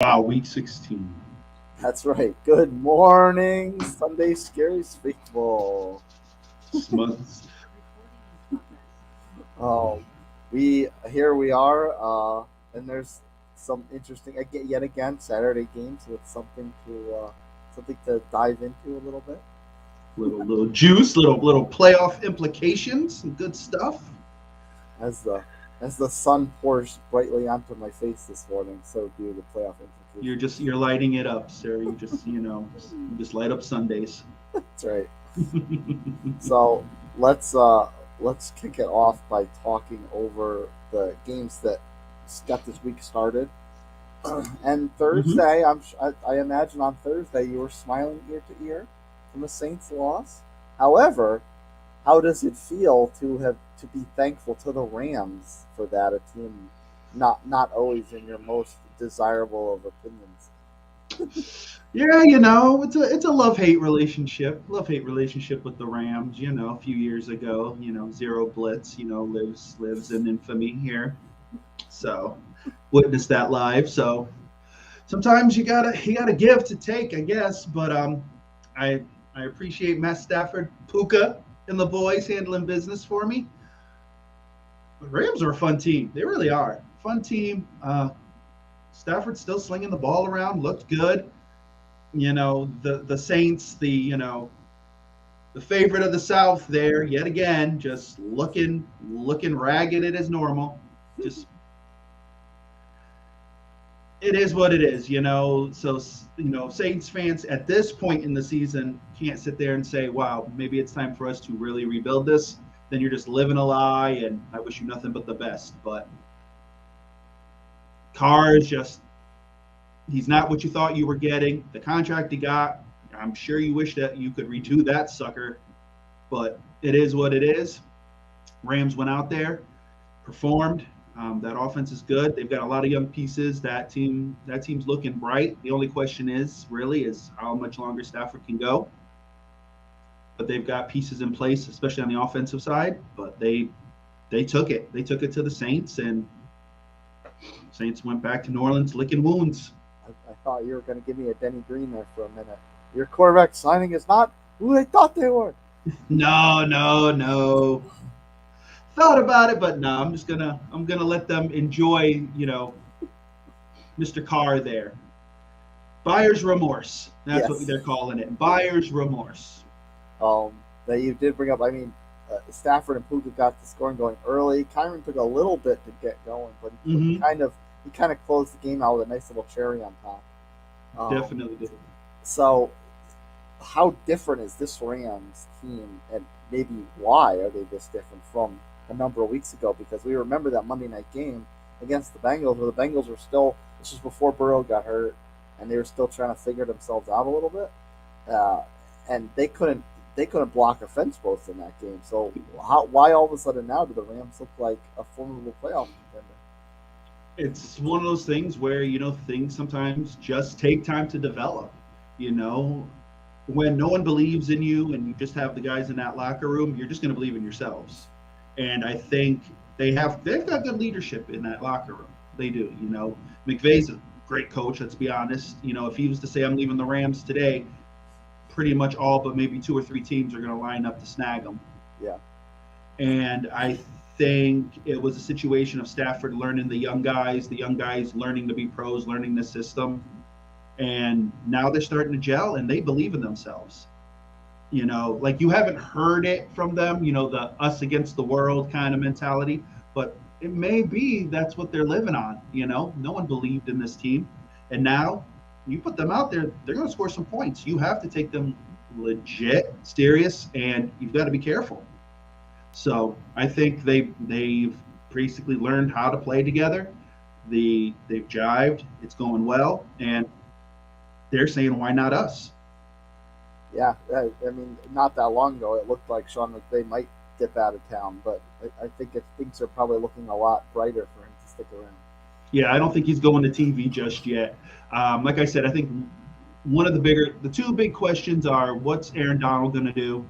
Wow, week 16. That's right. Good morning, Sunday Scaries faithful. Months. Um, we here we are, and there's some interesting yet again Saturday games with something to dive into a little bit. Little juice, little playoff implications, some good stuff. As the as the sun pours brightly onto my face this morning, so do the playoff implications. You're lighting it up, sir. You just light up Sundays. That's right. So let's let's kick it off by talking over the games that got this week started. And Hmm. Thursday, I imagine on Thursday you were smiling ear to ear from the Saints' loss. However, how does it feel to be thankful to the Rams for that? A team not always in your most desirable of opinions. Yeah, it's a love-hate relationship. Love-hate relationship with the Rams. A few years ago, zero blitz. Lives in infamy here. So witnessed that live. So sometimes you gotta give to take, I guess. But I I appreciate Matt Stafford, Puka, and the boys handling business for me. The Rams are a fun team. They really are fun team. Stafford's still slinging the ball around. Looked good. The Saints, the favorite of the South there yet again, just looking ragged as normal. Just it is what it is. So Saints fans at this point in the season can't sit there and say, "Wow, maybe it's time for us to really rebuild this." Then you're just living a lie, and I wish you nothing but the best. But Carr is just—he's not what you thought you were getting. The contract he got, I'm sure you wish that you could redo that sucker, but it is what it is. Rams went out there, performed. That offense is good. They've got a lot of young pieces. That team's looking bright. The only question is how much longer Stafford can go. But they've got pieces in place, especially on the offensive side. But they took it. They took it to the Saints, and Saints went back to New Orleans licking wounds. I thought you were going to give me a Denny Green there for a minute. Your quarterback signing is not who they thought they were. No, no, no. Thought about it, but no. I'm gonna let them enjoy. Mr. Carr there. Buyer's remorse. That's what Yes. they're calling it. Buyer's remorse. That you did bring up. I mean, Stafford and Puka got the scoring going early. Kyron took a little bit to get going, but Mm-hmm. he kind of closed the game out with a nice little cherry on top. Um, Definitely did. so, how different is this Rams team, and maybe why are they this different from a number of weeks ago? Because we remember that Monday night game against the Bengals, where the Bengals were still. This was before Burrow got hurt, and they were still trying to figure themselves out a little bit. Uh, and they couldn't block a fence post in that game. So why all of a sudden now do the Rams look like a formidable playoff contender? It's one of those things where things sometimes just take time to develop. You know, when no one believes in you and you just have the guys in that locker room, you're just going to believe in yourselves. And I think they've got good leadership in that locker room. They do. McVay's a great coach. Let's be honest. If he was to say I'm leaving the Rams today, pretty much all but maybe two or three teams are going to line up to snag him. Yeah, And I think it was a situation of Stafford learning the young guys learning to be pros, learning the system. And now they're starting to gel and they believe in themselves. Like you haven't heard it from them, the us against the world kind of mentality, but it may be that's what they're living on. No one believed in this team. And now you put them out there, they're going to score some points. You have to take them legit serious and you've got to be careful. So I think they've basically learned how to play together. They've jived. It's going well, and they're saying, "Why not us?" yeah. I mean, not that long ago, it looked like Sean McVay might dip out of town, but I think things are probably looking a lot brighter for him to stick around. Yeah, I don't think he's going to TV just yet. Like I said, I think the two big questions are what's Aaron Donald going to do,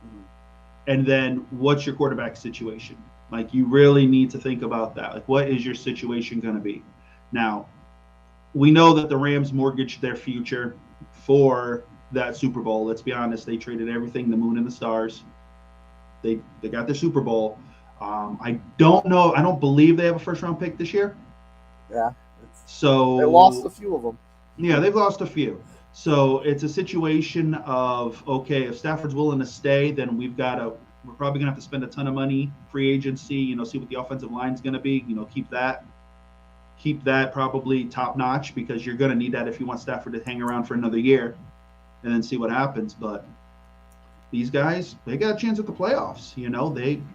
Mhm. and then what's your quarterback situation. Like you really need to think about that. Like, what is your situation going to be? Now, we know that the Rams mortgaged their future for that Super Bowl. Let's be honest, they traded everything, the moon and the stars. They got their Super Bowl. I don't know. I don't believe they have a first round pick this year. Yeah, they lost a So few of them. yeah, they've lost a few. So it's a situation of okay, if Stafford's willing to stay, then we're probably gonna have to spend a ton of money, free agency, see what the offensive line's gonna be, keep that probably top notch because you're gonna need that if you want Stafford to hang around for another year and then see what happens. But these guys, they got a chance at the playoffs.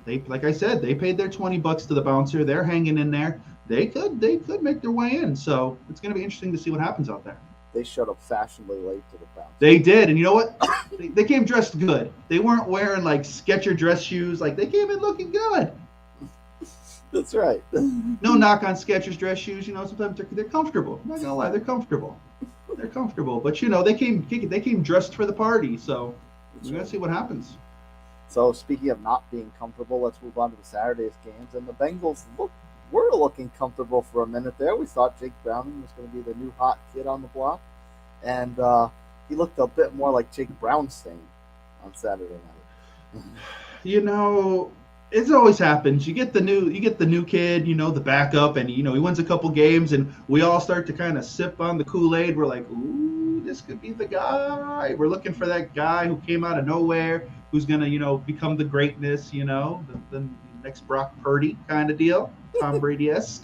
They like I said, they paid their $20 to the bouncer. They're hanging in there. They could make their way in. So it's gonna be interesting to see what happens out there. They showed up fashionably late to the bounce. They did, and you know what? They came dressed good. They weren't wearing like Skechers dress shoes. Like they came in looking good. That's right. No knock on Skechers dress shoes. Sometimes they're comfortable. I'm not gonna lie, they're comfortable. They're comfortable, but they came dressed for the party. So we're gonna see what happens. So speaking of not being comfortable, let's move on to the Saturday's games. And the Bengals were looking comfortable for a minute there. We thought Jake Browning was going to be the new hot kid on the block, and he looked a bit more like Jake Brownstein on Saturday night. It always happens. You get the new kid, the backup, and he wins a couple games, and we all start to kind of sip on the Kool-Aid. We're like, ooh, this could be the guy. We're looking for that guy who came out of nowhere, who's gonna become the greatness, the next Brock Purdy kind of deal, Tom Brady-esque.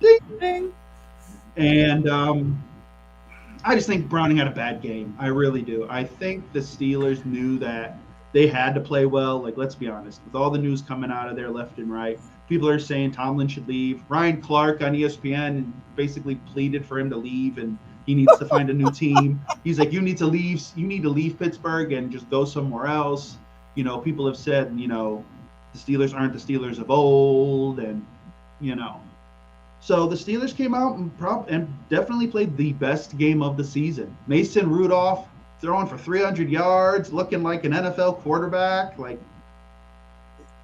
Ding ding. And I just think Browning had a bad game. I really do. I think the Steelers knew that they had to play well. Like, let's be honest. With all the news coming out of there left and right, people are saying Tomlin should leave. Ryan Clark on ESPN basically pleaded for him to leave, and he needs to find a new team. He's like, you need to leave Pittsburgh and just go somewhere else. People have said, the Steelers aren't the Steelers of old, and So the Steelers came out and definitely played the best game of the season. Mason Rudolph throwing for 300 yards, looking like an NFL quarterback.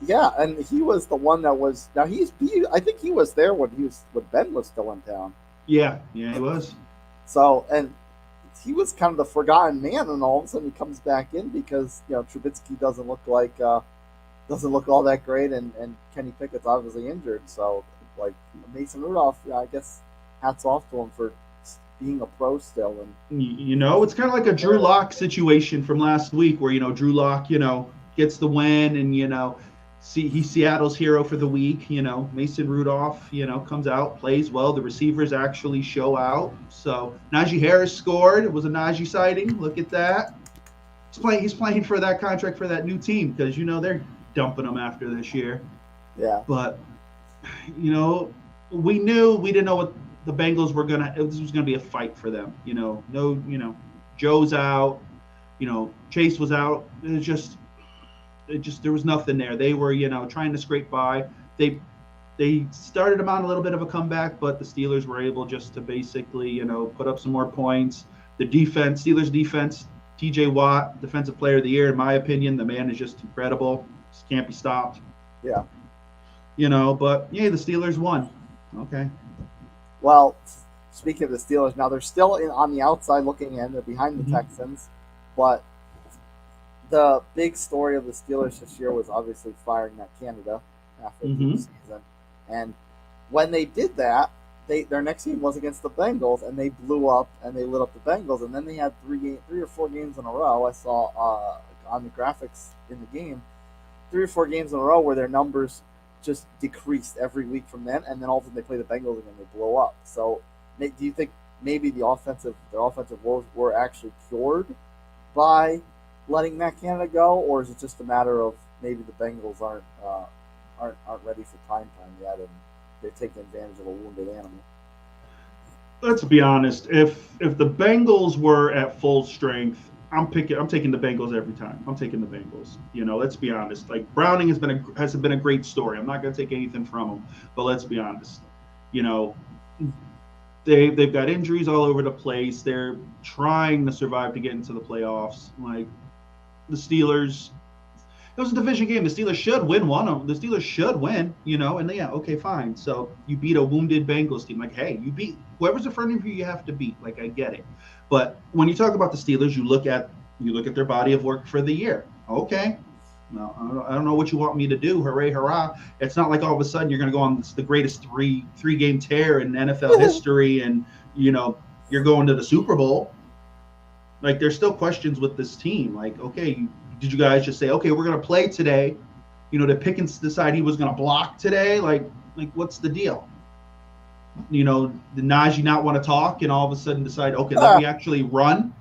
Yeah, and he was the one that was. Now I think he was there when Ben was still in town. Yeah, he was. So, and he was kind of the forgotten man, and all of a sudden he comes back in because Trubisky doesn't look all that great, and Kenny Pickett's obviously injured. So, Mason Rudolph, I guess hats off to him for being a pro still. And it's kind of like a Drew Lock situation from last week, where Drew Lock, gets the win, and he's Seattle's hero for the week. Mason Rudolph, comes out, plays well. The receivers actually show out. So Najee Harris scored. It was a Najee sighting. Look at that. He's playing for that contract for that new team because they're dumping him after this year. Yeah. But we didn't know what the Bengals were this was gonna be a fight for them. Joe's out. Chase was out. It just there was nothing there. They were trying to scrape by. They started them on a little bit of a comeback, but the Steelers were able just to basically put up some more points. The Steelers defense, T.J. Watt, Defensive Player of the Year, in my opinion. The man is just incredible. Just can't be stopped. Yeah. But the Steelers won. Okay. Well, speaking of the Steelers, now they're still on the outside looking in. They're behind the Texans, but the big story of the Steelers this year was obviously firing Matt Canada after the season. And when they did that, their next game was against the Bengals, and they blew up and they lit up the Bengals. And then they had 3 or 4 games in a row. I saw on the graphics in the game, 3 or 4 games in a row where their numbers just decreased every week from then, and then all of a sudden they play the Bengals again, they blow up. So, do you think maybe their offensive woes were actually cured by letting Matt Canada go, or is it just a matter of maybe the Bengals aren't ready for prime time yet, and they're taking advantage of a wounded animal? Let's be honest. If the Bengals were at full strength, I'm taking the Bengals every time. I'm taking the Bengals. Let's be honest. Like, Browning has been a great story. I'm not going to take anything from him, but let's be honest. They've got injuries all over the place. They're trying to survive to get into the playoffs. Like the Steelers, It was a division game. The Steelers should win one of them. The Steelers should win, and yeah, okay, fine. So you beat a wounded Bengals team. Like, hey, you beat whoever's in front of you. You have to beat. Like, I get it. But when you talk about the Steelers, you look at their body of work for the year. Okay, no, I don't know what you want me to do. Hooray, hurrah! It's not like all of a sudden you're going to go on the greatest three game tear in NFL history, and you're going to the Super Bowl. Like, there's still questions with this team. Like, okay, did you guys just say, okay, we're going to play today? Did Pickens decide he was going to block today? Like what's the deal? Did Najee not want to talk and all of a sudden decide, okay, let me actually run?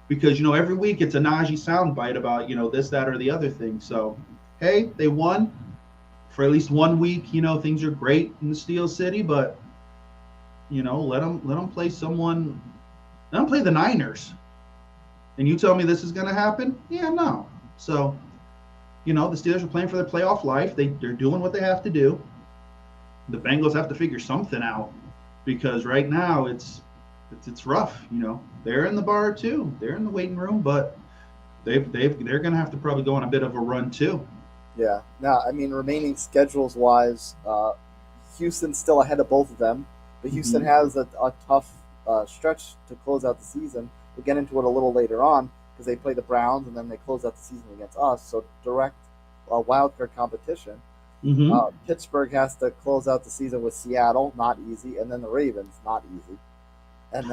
Because, every week it's a Najee soundbite about, this, that, or the other thing. So, hey, they won for at least 1 week. Things are great in the Steel City, but, let them play someone. Let them play the Niners. And you tell me this is going to happen? Yeah, no. So, the Steelers are playing for their playoff life. They're doing what they have to do. The Bengals have to figure something out because right now it's rough. They're in the bar too. They're in the waiting room, but they're going to have to probably go on a bit of a run too. Yeah. Now, I mean, remaining schedules wise, Houston's still ahead of both of them, but Houston has a tough stretch to close out the season. We'll get into it a little later on because they play the Browns and then they close out the season against us. So direct wildcard competition. Pittsburgh has to close out the season with Seattle, not easy, and then the Ravens, not easy, and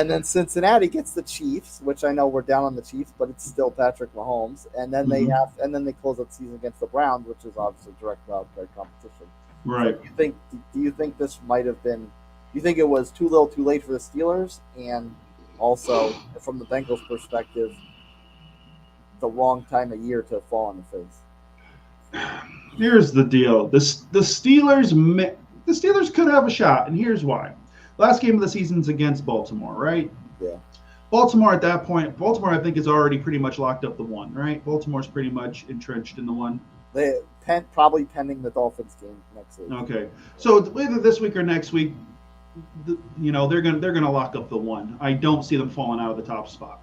then Cincinnati gets the Chiefs, which I know we're down on the Chiefs, but it's still Patrick Mahomes, and then they close out the season against the Browns, which is obviously direct wildcard competition. Right. So do you think this might have been? Do you think it was too little, too late for the Steelers, and also from the Bengals' perspective, the wrong time of year to fall on the face? Here's the deal: the Steelers could have a shot, and here's why. Last game of the season's against Baltimore, right? Yeah. Baltimore at that point, I think is already pretty much locked up the one, right? Baltimore's pretty much entrenched in the one. They probably pending the Dolphins game next week. Okay, so either this week or next week, they're gonna lock up the one. I don't see them falling out of the top spot.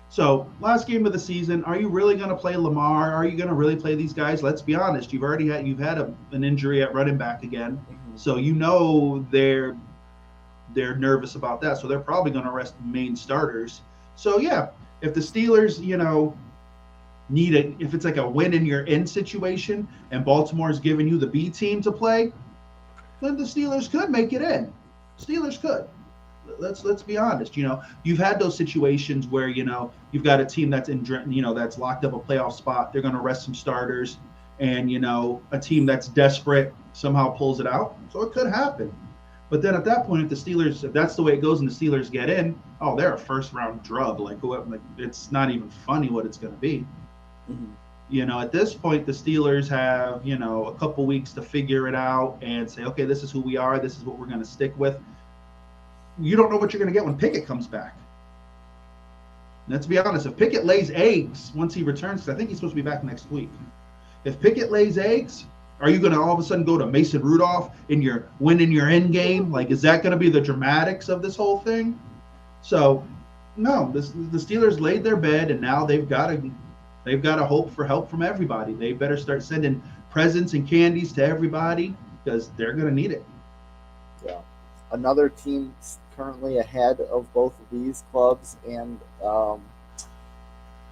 So, last game of the season, are you really going to play Lamar? Are you going to really play these guys? Let's be honest. You've had an injury at running back again, so they're nervous about that. So they're probably going to rest main starters. So yeah, if the Steelers, need it, if it's like a win and you're in situation, and Baltimore's giving you the B team to play, then the Steelers could make it in. Steelers could. Let's be honest. You've had those situations where you've got a team that's that's locked up a playoff spot. They're going to rest some starters, and a team that's desperate somehow pulls it out. So it could happen. But then at that point, if that's the way it goes, and the Steelers get in, they're a first round drug. Like it's not even funny what it's going to be. At this point, the Steelers have a couple weeks to figure it out and say, okay, this is who we are. This is what we're going to stick with. You don't know what you're going to get when Pickett comes back. Let's be honest. If Pickett lays eggs once he returns, because I think he's supposed to be back next week. If Pickett lays eggs, are you going to all of a sudden go to Mason Rudolph in your end game? Like, is that going to be the dramatics of this whole thing? So, no. The Steelers laid their bed, and now they've got to hope for help from everybody. They better start sending presents and candies to everybody because they're going to need it. Yeah. Another team currently ahead of both of these clubs and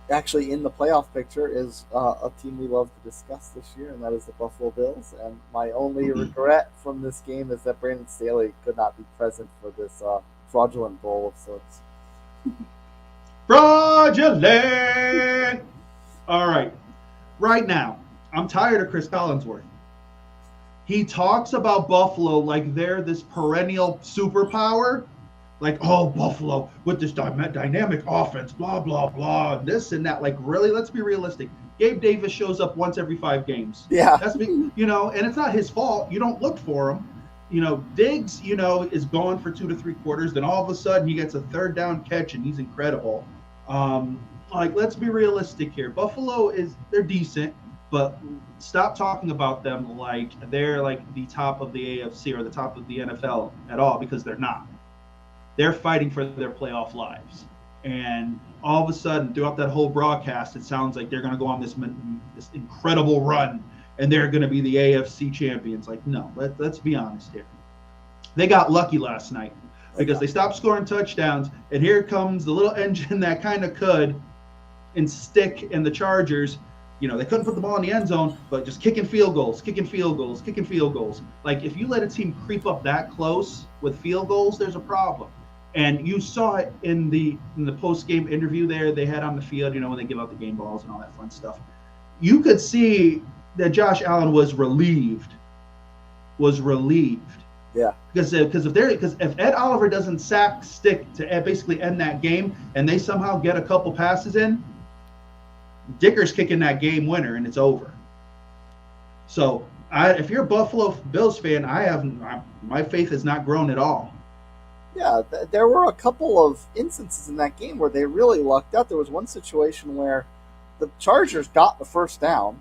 actually in the playoff picture is a team we love to discuss this year, and that is the Buffalo Bills. And my only regret from this game is that Brandon Staley could not be present for this fraudulent bowl of sorts. Fraudulent! All right. Right now, I'm tired of Chris Collinsworth. He talks about Buffalo like they're this perennial superpower. Like, Buffalo with this dynamic offense, blah, blah, blah, this and that. Like, really? Let's be realistic. Gabe Davis shows up once every 5 games. Yeah. And it's not his fault. You don't look for him. Diggs, is gone for 2 to 3 quarters. Then all of a sudden he gets a 3rd down catch and he's incredible. Let's be realistic here. Buffalo they're decent. But stop talking about them like they're like the top of the AFC or the top of the NFL at all, because they're not. They're fighting for their playoff lives. And all of a sudden, throughout that whole broadcast, it sounds like they're going to go on this incredible run, and they're going to be the AFC champions. Like, no, let's be honest here. They got lucky last night because they stopped scoring touchdowns, and here comes the little engine that kind of could, and stick and the Chargers. They couldn't put the ball in the end zone, but just kicking field goals, kicking field goals, kicking field goals. Like, if you let a team creep up that close with field goals, there's a problem. And you saw it in the post game interview there they had on the field. When they give out the game balls and all that fun stuff. You could see that Josh Allen was relieved. Yeah. Because if Ed Oliver doesn't sack Stick to basically end that game, and they somehow get a couple passes in, Dicker's kicking that game winner, and it's over. So, if you're a Buffalo Bills fan, my faith has not grown at all. Yeah, there were a couple of instances in that game where they really lucked out. There was one situation where the Chargers got the first down.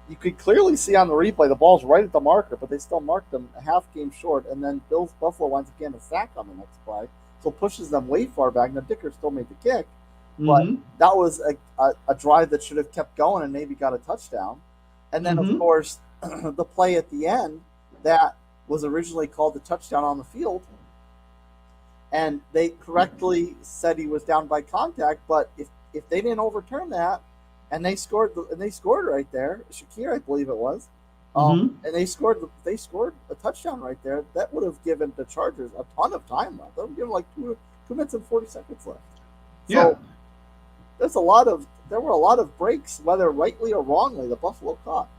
You could clearly see on the replay the ball's right at the marker, but they still marked them a half game short, and then Buffalo winds up getting a sack on the next play, so it pushes them way far back. Now, Dicker still made the kick, but that was a drive that should have kept going and maybe got a touchdown. And then, of course, the play at the end that was originally called the touchdown on the field, and they correctly said he was down by contact, but if they didn't overturn that, and they scored right there, Shakir, I believe it was, and they scored a touchdown right there, that would have given the Chargers a ton of time left. That would give them like 2 minutes and 40 seconds left. So there were a lot of breaks, whether rightly or wrongly, the Buffalo caught.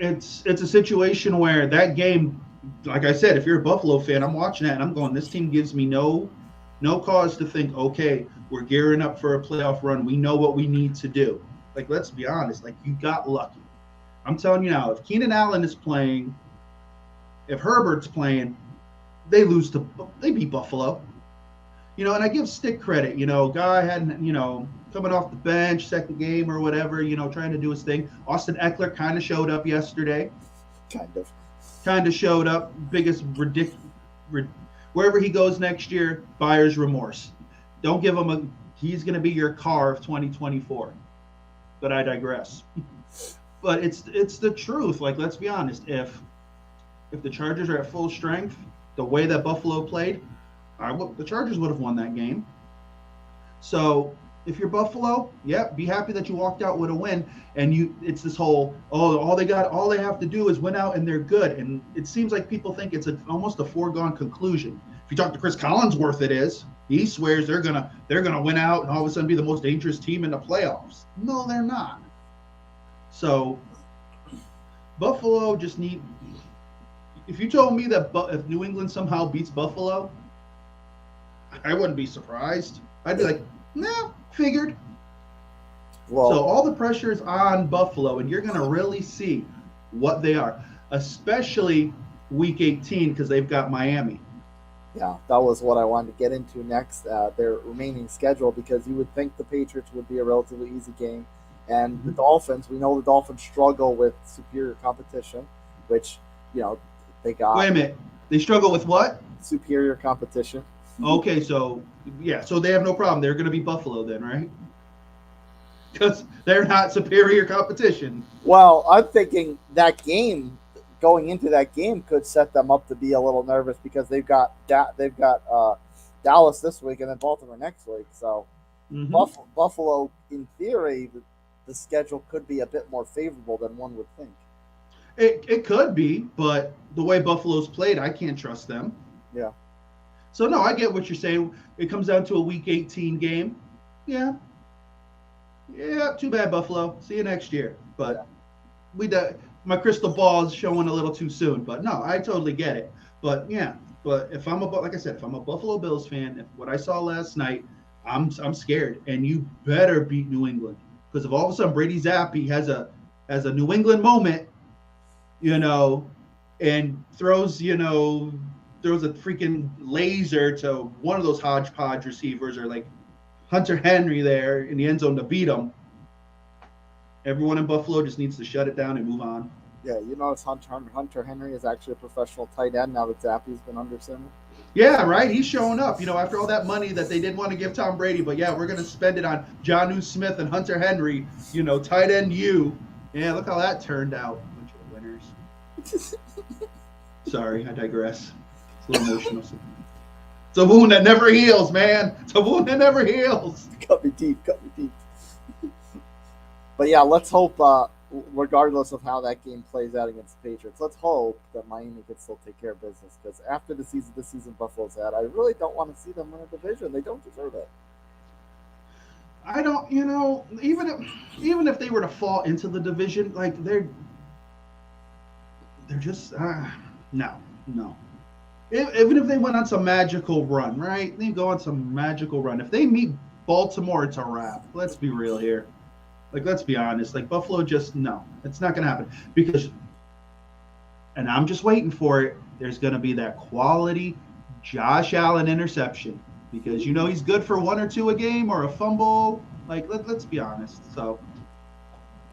It's a situation where that game, like I said, if you're a Buffalo fan, I'm watching that and I'm going, this team gives me no cause to think, okay, we're gearing up for a playoff run. We know what we need to do. Like, let's be honest. Like, you got lucky. I'm telling you now, if Keenan Allen is playing, if Herbert's playing, they beat Buffalo. And I give Stick credit. Guy hadn't, coming off the bench, second game or whatever, trying to do his thing. Austin Eckler kind of showed up yesterday. Kind of showed up. Biggest wherever he goes next year, buyer's remorse. Don't give him he's going to be your Carr of 2024. But I digress. But it's the truth. Like, let's be honest. If the Chargers are at full strength, the way that Buffalo played, the Chargers would have won that game. So if you're Buffalo, be happy that you walked out with a win. And it's this whole, all they have to do is win out and they're good. And it seems like people think it's almost a foregone conclusion. If you talk to Chris Collinsworth, it is. He swears they're gonna win out and all of a sudden be the most dangerous team in the playoffs. No, they're not. So Buffalo just need. If you told me that if New England somehow beats Buffalo, I wouldn't be surprised. I'd be like, nah, figured. Well, so all the pressure is on Buffalo, and you're going to really see what they are, especially Week 18 because they've got Miami. Yeah, that was what I wanted to get into next, their remaining schedule, because you would think the Patriots would be a relatively easy game. And the Dolphins, we know the Dolphins struggle with superior competition, which, they got. Wait a minute. They struggle with what? Superior competition. Okay, so they have no problem. They're going to be Buffalo then, right? Because they're not superior competition. Well, I'm thinking that game, going into that game, could set them up to be a little nervous because they've got Dallas this week and then Baltimore next week. So Buffalo, in theory, the schedule could be a bit more favorable than one would think. It could be, but the way Buffalo's played, I can't trust them. Yeah. So, no, I get what you're saying. It comes down to a Week 18 game. Yeah, too bad, Buffalo. See you next year. But my crystal ball is showing a little too soon. But, no, I totally get it. But, if I'm like I said, if I'm a Buffalo Bills fan, if what I saw last night, I'm scared. And you better beat New England. Because if all of a sudden Brady Zappi has a New England moment, and throws a freaking laser to one of those hodgepodge receivers or like Hunter Henry there in the end zone to beat them, everyone in Buffalo just needs to shut it down and move on. Yeah, you notice Hunter Henry is actually a professional tight end now that Zappy's been under center. Yeah, right. He's showing up. After all that money that they didn't want to give Tom Brady, but yeah, we're going to spend it on Jonnu Smith and Hunter Henry. Tight end you. Yeah, look how that turned out. Bunch of winners. Sorry, I digress. It's a little emotional. It's a wound that never heals, man. It's a wound that never heals. Cut me deep. But yeah, let's hope, regardless of how that game plays out against the Patriots, let's hope that Miami can still take care of business. Because after this season Buffalo's had, I really don't want to see them win a division. They don't deserve it. I don't, even if they were to fall into the division, like they're just no. Even if they went on some magical run, right? They go on some magical run. If they meet Baltimore, it's a wrap. Let's be real here. Like, let's be honest. Like, Buffalo just, no. It's not going to happen. Because, and I'm just waiting for it, there's going to be that quality Josh Allen interception. Because, he's good for one or two a game or a fumble. Like, let's be honest. So,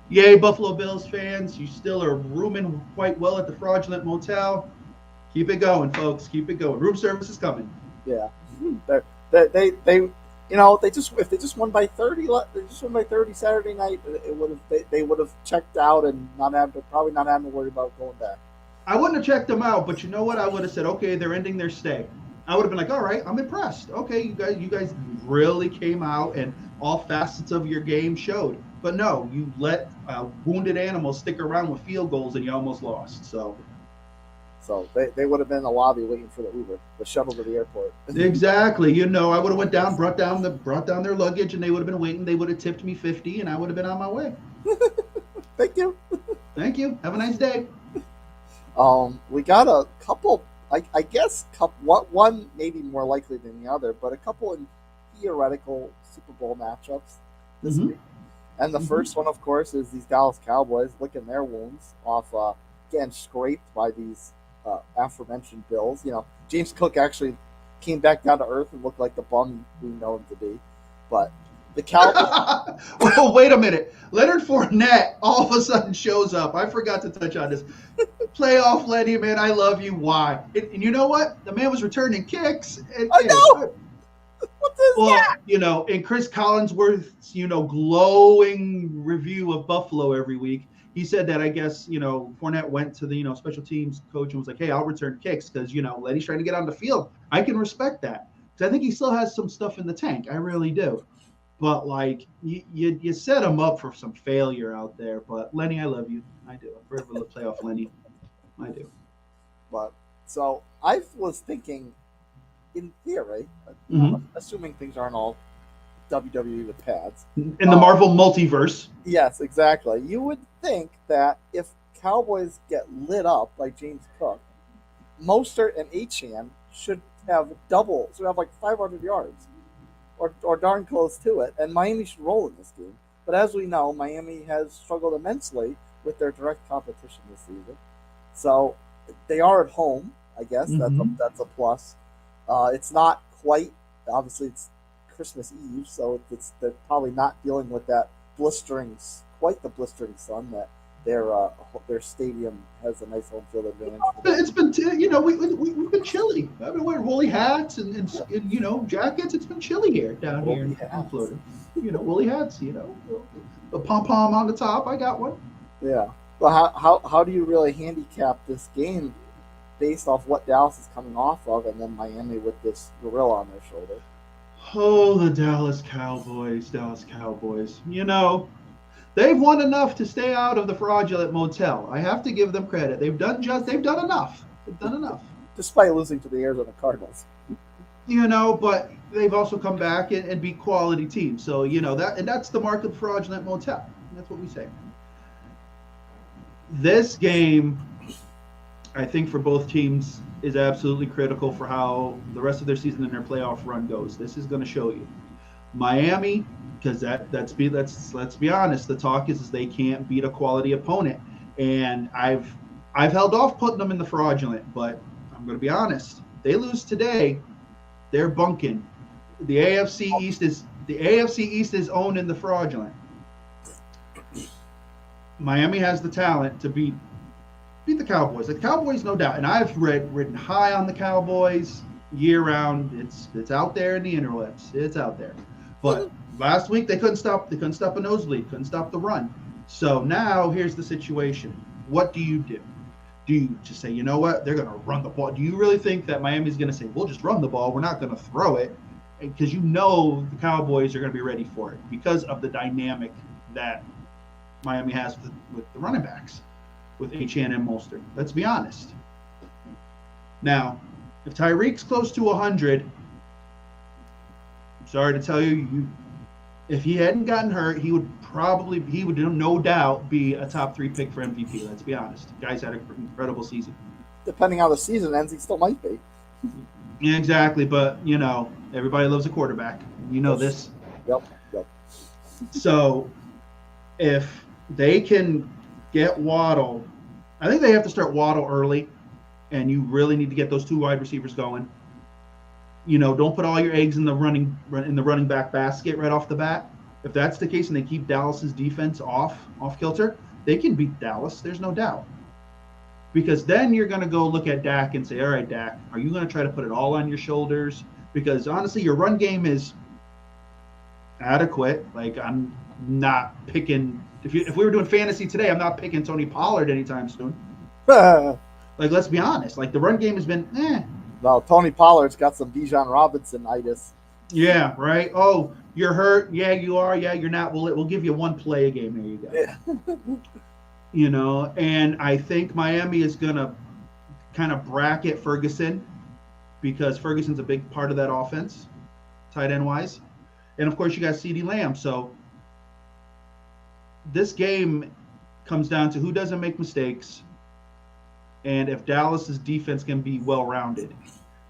yay, Buffalo Bills fans. You still are rooming quite well at the Fraudulent Motel. Keep it going, folks. Keep it going. Room service is coming. Yeah, they if they just won by 30, they just won by 30 Saturday night. They would have checked out and probably not having to worry about going back. I wouldn't have checked them out, but you know what? I would have said, okay, they're ending their stay. I would have been like, all right, I'm impressed. Okay, you guys really came out and all facets of your game showed. But no, you let wounded animals stick around with field goals and you almost lost. So they would have been in the lobby waiting for the Uber, the shuttle to the airport. Exactly. I would have went down, brought down their luggage, and they would have been waiting. They would have tipped me $50, and I would have been on my way. Thank you. Thank you. Have a nice day. We got a couple. I guess one maybe more likely than the other, but a couple in theoretical Super Bowl matchups this week. And the first one, of course, is these Dallas Cowboys licking their wounds off getting scraped by these aforementioned Bills. James Cook actually came back down to earth and looked like the bum we know him to be. But the Cowboys... Well, wait a minute. Leonard Fournette all of a sudden shows up. I forgot to touch on this. Playoff Lenny, man, I love you. Why? And you know what? The man was returning kicks. I know! What is that? In Chris Collinsworth's, glowing review of Buffalo every week, he said that, I guess, Fournette went to the, special teams coach and was like, hey, I'll return kicks because, Lenny's trying to get on the field. I can respect that. Because I think he still has some stuff in the tank. I really do. But, like, you set him up for some failure out there. But, Lenny, I love you. I do. I'm forever the playoff Lenny. I do. But, so, I was thinking, in theory, assuming things aren't all WWE with pads. In the Marvel multiverse. Yes, exactly. You would think that if Cowboys get lit up by James Cook, Mostert and Achane should have like 500 yards or darn close to it, and Miami should roll in this game. But as we know, Miami has struggled immensely with their direct competition this season. So they are at home, I guess. That's a plus. It's not quite, obviously it's Christmas Eve, so they're probably not dealing with that quite the blistering sun that their stadium has a nice home field advantage. It's been, we've been chilly. I've been wearing woolly hats and jackets. It's been chilly here down here in Florida. Woolly hats. The pom pom on the top. I got one. Yeah. Well, how do you really handicap this game based off what Dallas is coming off of, and then Miami with this gorilla on their shoulder? Oh, the Dallas Cowboys. They've won enough to stay out of the fraudulent motel. I have to give them credit. They've done enough. Despite losing to the Arizona Cardinals. But they've also come back and beat quality teams. So, that's the mark of the fraudulent motel. That's what we say. This game, I think, for both teams is absolutely critical for how the rest of their season and their playoff run goes. This is going to show you. Miami, because let's be honest, the talk is they can't beat a quality opponent. And I've held off putting them in the fraudulent, but I'm going to be honest. If they lose today, they're bunking. The AFC East is owned in the fraudulent. Miami has the talent to beat beat the Cowboys. The Cowboys, no doubt. And I've ridden high on the Cowboys year round. It's out there in the interwebs. It's out there. But last week they couldn't stop. They couldn't stop a nosebleed. Couldn't stop the run. So now here's the situation. What do you do? Do you just say, you know what, they're going to run the ball? Do you really think that Miami's going to say, we'll just run the ball, we're not going to throw it? Because you know the Cowboys are going to be ready for it because of the dynamic that Miami has with the running backs, with Achane and Mostert. Let's be honest. Now, if Tyreek's close to 100, I'm sorry to tell you, if he hadn't gotten hurt, he would no doubt be a top 3 pick for MVP. Let's be honest. The guy's had an incredible season. Depending how the season ends, he still might be. Yeah, exactly, but everybody loves a quarterback. You know this. Yep. So if they can get Waddle, I think they have to start Waddle early, and you really need to get those 2 wide receivers going. Don't put all your eggs in the running back basket right off the bat. If that's the case and they keep Dallas's defense off kilter, they can beat Dallas. There's no doubt. Because then you're going to go look at Dak and say, all right, Dak, are you going to try to put it all on your shoulders? Because honestly, your run game is adequate. Like, I'm not picking if we were doing fantasy today, I'm not picking Tony Pollard anytime soon. Like, let's be honest. Like, the run game has been Well, Tony Pollard's got some Bijan Robinson-itis. Yeah, right. Oh, you're hurt. Yeah, you are. Yeah, you're not. We'll give you 1 play a game. There you go. Yeah. And I think Miami is going to kind of bracket Ferguson because Ferguson's a big part of that offense, tight end wise. And of course, you got CeeDee Lamb. So this game comes down to who doesn't make mistakes and if Dallas's defense can be well-rounded.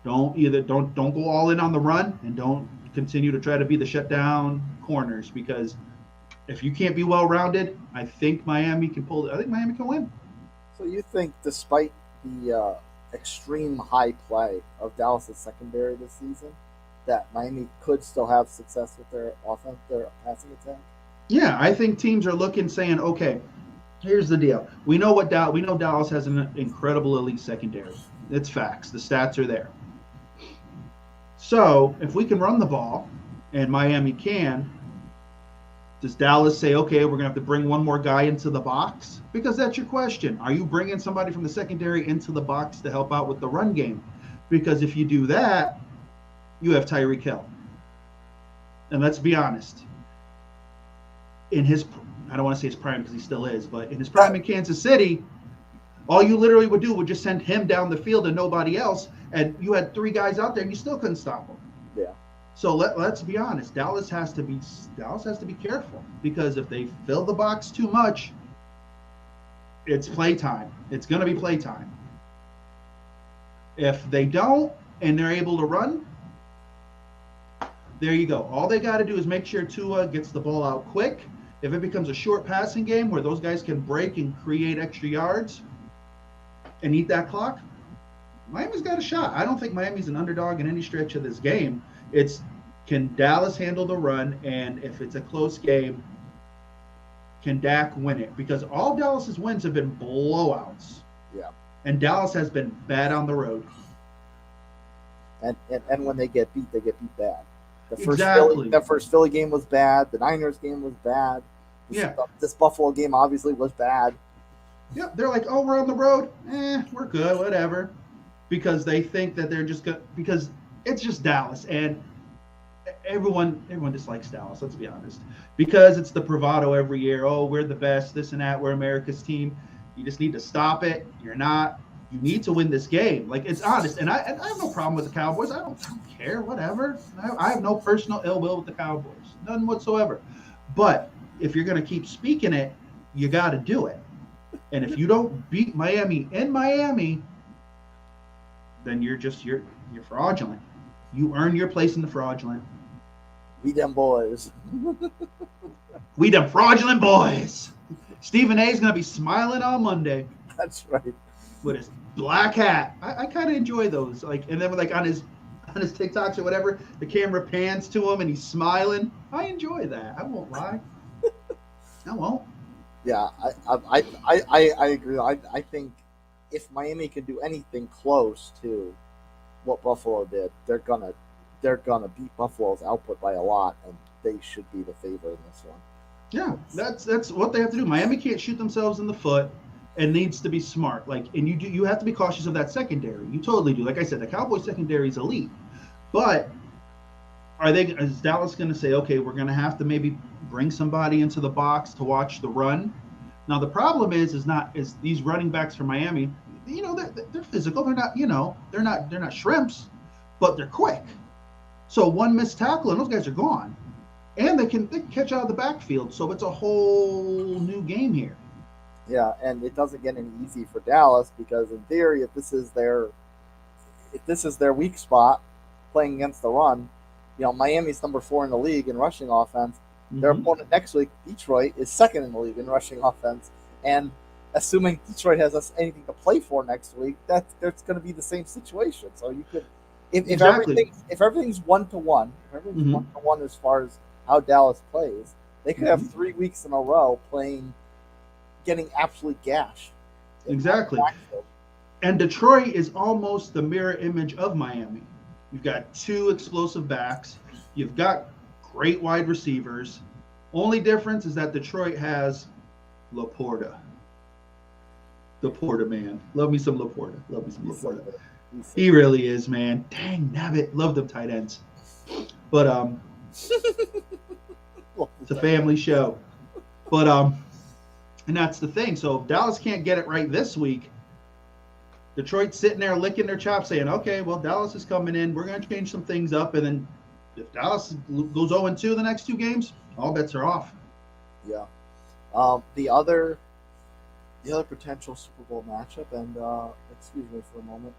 Don't go all in on the run and don't continue to try to be the shutdown corners because if you can't be well-rounded, I think Miami can win. So you think despite the extreme high play of Dallas' secondary this season, that Miami could still have success with their offense, their passing attack? Yeah, I think teams are looking, saying, okay, here's the deal. We know Dallas has an incredible elite secondary. It's facts. The stats are there. So if we can run the ball, and Miami can, does Dallas say, okay, we're going to have to bring one more guy into the box? Because that's your question. Are you bringing somebody from the secondary into the box to help out with the run game? Because if you do that, you have Tyreek Hill. And let's be honest. I don't want to say his prime because he still is, but in his prime in Kansas City, all you literally would do would just send him down the field and nobody else, and you had 3 guys out there and you still couldn't stop him. Yeah. So let's be honest. Dallas has to be careful because if they fill the box too much, it's playtime. It's going to be playtime. If they don't and they're able to run, there you go. All they got to do is make sure Tua gets the ball out quick. If it becomes a short passing game where those guys can break and create extra yards and eat that clock, Miami's got a shot. I don't think Miami's an underdog in any stretch of this game. It's can Dallas handle the run, and if it's a close game, can Dak win it? Because all Dallas's wins have been blowouts. Yeah. And Dallas has been bad on the road. And when they get beat bad. Exactly. The first Philly game was bad. The Niners game was bad. This Buffalo game obviously was bad. Yeah, they're like, oh, we're on the road. We're good, whatever. Because they think that they're just good. Because it's just Dallas. And everyone dislikes Dallas, let's be honest. Because it's the bravado every year. Oh, we're the best, this and that. We're America's team. You just need to stop it. You're not. You need to win this game. Like, it's honest. And I have no problem with the Cowboys. I don't care, whatever. I have no personal ill will with the Cowboys. None whatsoever. But if you're going to keep speaking it, you got to do it. And if you don't beat Miami in Miami, then you're fraudulent. You earn your place in the fraudulent. We them boys. We them fraudulent boys. Stephen A is going to be smiling on Monday. That's right. With his black hat. I kind of enjoy those. Like, and then on his TikToks or whatever, the camera pans to him and he's smiling. I enjoy that. I won't lie. I won't. Yeah, I agree. I think if Miami can do anything close to what Buffalo did, they're gonna beat Buffalo's output by a lot, and they should be the favorite in this one. Yeah, It's, that's what they have to do. Miami can't shoot themselves in the foot and needs to be smart. Like, and you have to be cautious of that secondary. You totally do. Like I said, the Cowboys secondary is elite, but is Dallas going to say, okay, we're going to have to maybe bring somebody into the box to watch the run? Now the problem is these running backs from Miami. They're physical. They're not they're not shrimps, but they're quick. So one missed tackle and those guys are gone, and they can catch out of the backfield. So it's a whole new game here. yeah, and it doesn't get any easy for Dallas because in theory, if this is their weak spot, playing against the run, Miami's number 4 in the league in rushing offense. Their Mm-hmm. opponent next week, Detroit, is second in the league in rushing offense, and assuming Detroit has us anything to play for next week, that's going to be the same situation. So you could, if Exactly. everything's 1-1, if everything's Mm-hmm. 1-1 as far as how Dallas plays, they could have Mm-hmm. 3 weeks in a row getting absolutely gashed. On the Exactly. backfield. And Detroit is almost the mirror image of Miami. You've got two explosive backs. You've got great wide receivers. Only difference is that Detroit has Laporta. Laporta, man. Love me some Laporta. Love me some He's so Laporta. good. He's so He really is, man. Dang, nabbit. Love them tight ends. But good. it's a family show. But and that's the thing. So if Dallas can't get it right this week, Detroit's sitting there licking their chops, saying, "Okay, well, Dallas is coming in. We're going to change some things up." And then if Dallas goes 0-2 the next two games, all bets are off. Yeah. The other potential Super Bowl matchup, and excuse me for a moment,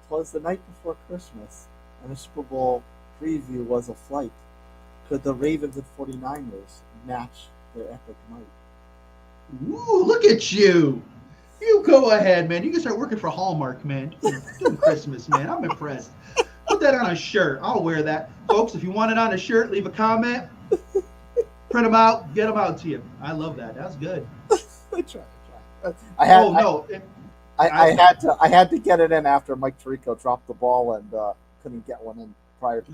was the night before Christmas, and the Super Bowl preview was a flight. Could the Ravens and 49ers match their epic might? Ooh, look at you. You go ahead, man. You can start working for Hallmark, man. Doing Christmas, man. I'm impressed. Put that on a shirt. I'll wear that. Folks, if you want it on a shirt, leave a comment. Print them out. Get them out to you. I love that. That's good. I tried. I had, Oh, no. I had to get it in after Mike Tirico dropped the ball and couldn't get one in prior to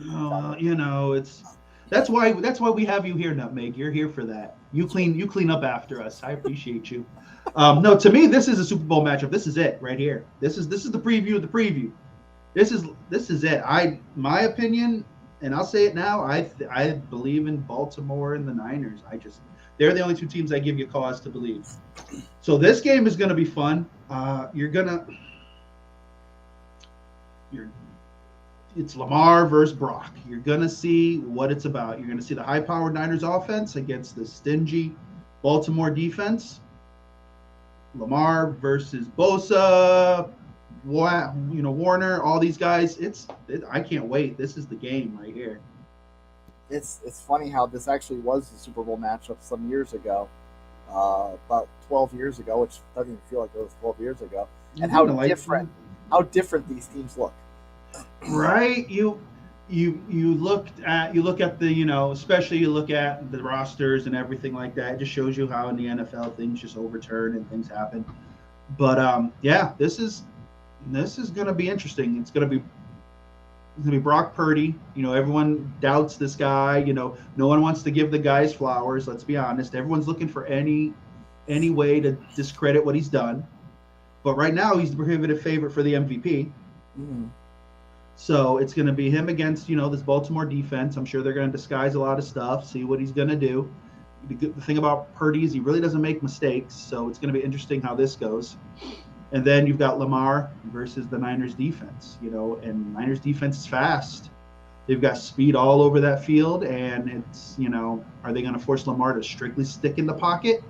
That's why we have you here, Nutmeg. You're here for that. You clean up after us. I appreciate you. No, to me, this is a Super Bowl matchup. This is it right here. This is the preview of the preview. This is it. My opinion, and I'll say it now. I believe in Baltimore and the Niners. They're the only two teams I give you cause to believe. So this game is going to be fun. It's Lamar versus Brock. You're going to see what it's about. You're going to see the high-powered Niners offense against the stingy Baltimore defense. Lamar versus Bosa, Warner, all these guys. I can't wait. This is the game right here. It's funny how this actually was the Super Bowl matchup some years ago, about 12 years ago, which doesn't even feel like it was 12 years ago, and how different these teams look. Right? You look at the especially you look at the rosters and everything like that. It just shows you how in the NFL things just overturn and things happen. But yeah, this is going to be interesting. It's going to be Brock Purdy. Everyone doubts this guy. No one wants to give the guys flowers. Let's be honest. Everyone's looking for any way to discredit what he's done. But right now, he's the prohibitive favorite for the MVP. Mm. So it's going to be him against this Baltimore defense. I'm sure they're going to disguise a lot of stuff, see what he's going to do. The thing about Purdy is he really doesn't make mistakes. So it's going to be interesting how this goes. And then you've got Lamar versus the Niners defense, and Niners defense is fast. They've got speed all over that field, and it's, are they going to force Lamar to strictly stick in the pocket,